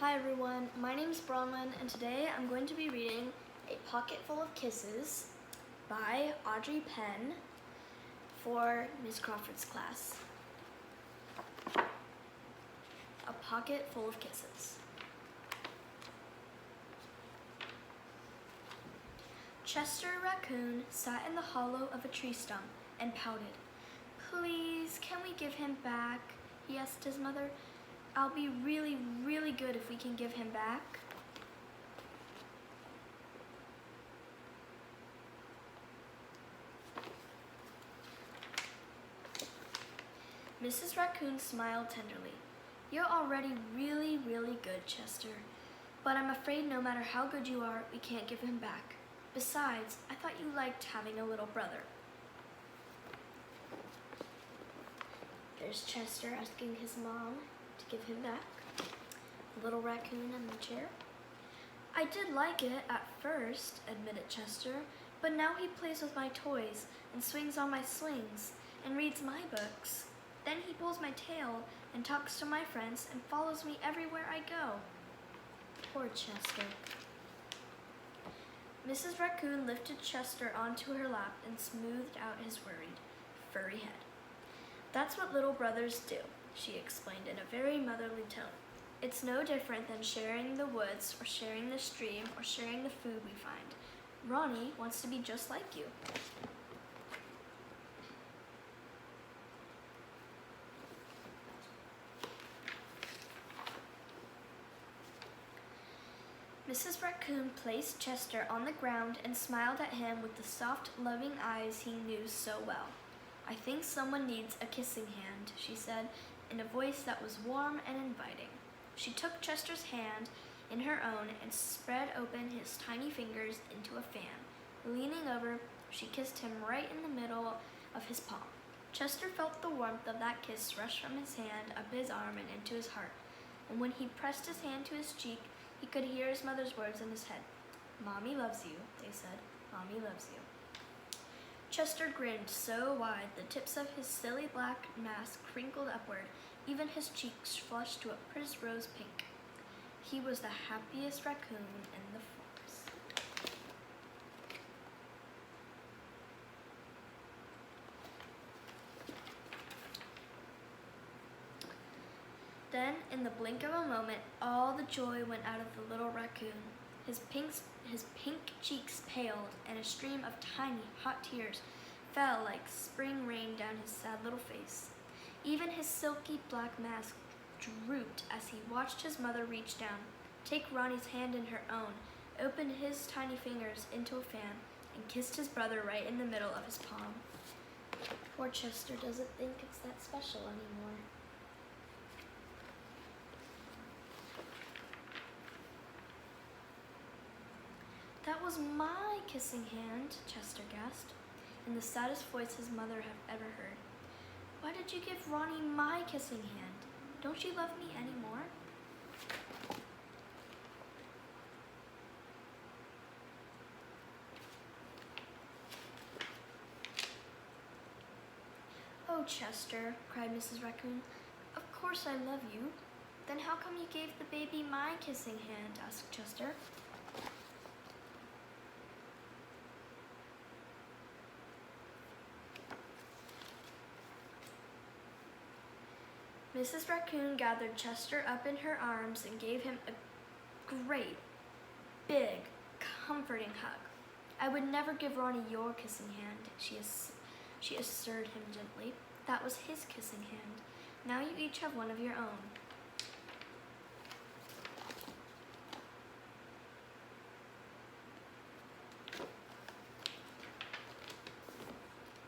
Hi everyone, my name is Bronwyn and today I'm going to be reading A Pocket Full of Kisses by Audrey Penn for Miss Crawford's class. A Pocket Full of Kisses. Chester Raccoon sat in the hollow of a tree stump and pouted. "Please, can we give him back?" he asked his mother. "I'll be really good if we can give him back." Mrs. Raccoon smiled tenderly. "You're already really good, Chester. But I'm afraid no matter how good you are, we can't give him back. Besides, I thought you liked having a little brother." There's Chester asking his mom to give him back. Little raccoon in the chair. "I did like it at first," admitted Chester, "but now he plays with my toys and swings on my slings and reads my books. Then he pulls my tail and talks to my friends and follows me everywhere I go." Poor Chester. Mrs. Raccoon lifted Chester onto her lap and smoothed out his worried, furry head. "That's what little brothers do," she explained in a very motherly tone. "It's no different than sharing the woods or sharing the stream or sharing the food we find. Ronnie wants to be just like you." Mrs. Raccoon placed Chester on the ground and smiled at him with the soft, loving eyes he knew so well. "I think someone needs a kissing hand," she said, in a voice that was warm and inviting. She took Chester's hand in her own and spread open his tiny fingers into a fan. Leaning over, she kissed him right in the middle of his palm. Chester felt the warmth of that kiss rush from his hand up his arm and into his heart, and when he pressed his hand to his cheek, he could hear his mother's words in his head. "Mommy loves you," they said. "Mommy loves you." Chester grinned so wide the tips of his silly black mask crinkled upward. Even his cheeks flushed to a prisrose pink. He was the happiest raccoon in the forest. Then, in the blink of a moment, all the joy went out of the little raccoon. His pink cheeks paled, and a stream of tiny, hot tears fell like spring rain down his sad little face. Even his silky black mask drooped as he watched his mother reach down, take Ronnie's hand in her own, open his tiny fingers into a fan, and kissed his brother right in the middle of his palm. Poor Chester doesn't think it's that special anymore. "That was my kissing hand," Chester gasped, in the saddest voice his mother had ever heard. "Why did you give Ronnie my kissing hand? Don't you love me anymore?" "Oh, Chester," cried Mrs. Raccoon, "of course I love you. Then how come you gave the baby my kissing hand?" asked Chester. Mrs. Raccoon gathered Chester up in her arms and gave him a great, big, comforting hug. "I would never give Ronnie your kissing hand," she assured him gently. "That was his kissing hand. Now you each have one of your own."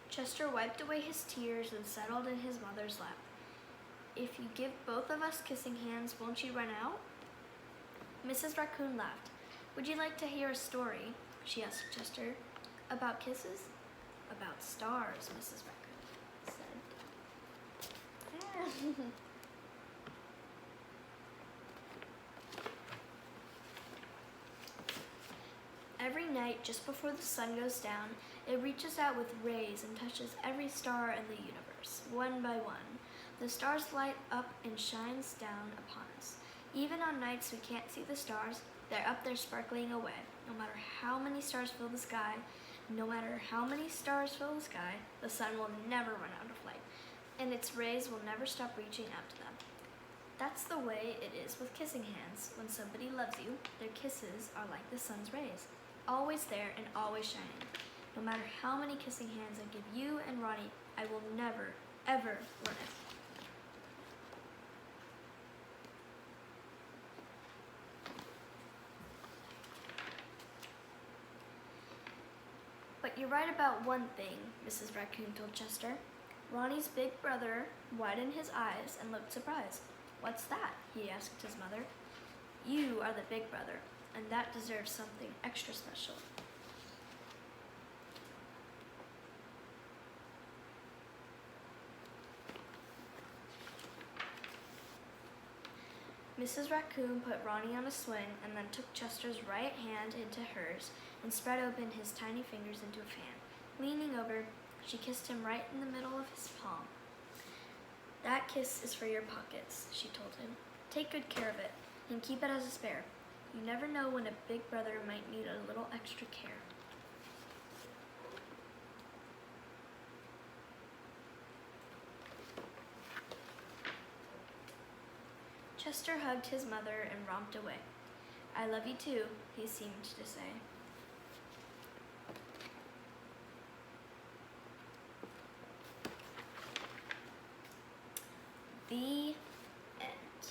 Chester wiped away his tears and settled in his mother's lap. "If you give both of us kissing hands, won't you run out?" Mrs. Raccoon laughed. "Would you like to hear a story?" she asked Chester. "About kisses?" "About stars," Mrs. Raccoon said. Every night, just before the sun goes down, it reaches out with rays and touches every star in the universe, one by one. The stars light up and shines down upon us. Even on nights we can't see the stars, they're up there sparkling away. No matter how many stars fill the sky, the sun will never run out of light, and its rays will never stop reaching out to them. That's the way it is with kissing hands. When somebody loves you, their kisses are like the sun's rays, always there and always shining. No matter how many kissing hands I give you and Ronnie, I will never, ever learn it. But you're right about one thing, Mrs. Raccoon told Chester. Ronnie's big brother widened his eyes and looked surprised. "What's that?" he asked his mother. "You are the big brother, and that deserves something extra special." Mrs. Raccoon put Ronnie on a swing and then took Chester's right hand into hers and spread open his tiny fingers into a fan. Leaning over, she kissed him right in the middle of his palm. "That kiss is for your pockets," she told him. "Take good care of it and keep it as a spare. You never know when a big brother might need a little extra care." Chester hugged his mother and romped away. "I love you too," he seemed to say. The end.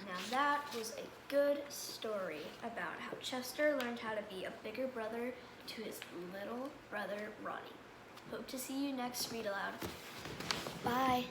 Now that was a good story about how Chester learned how to be a bigger brother to his little brother Ronnie. Hope to see you next Read Aloud. Bye.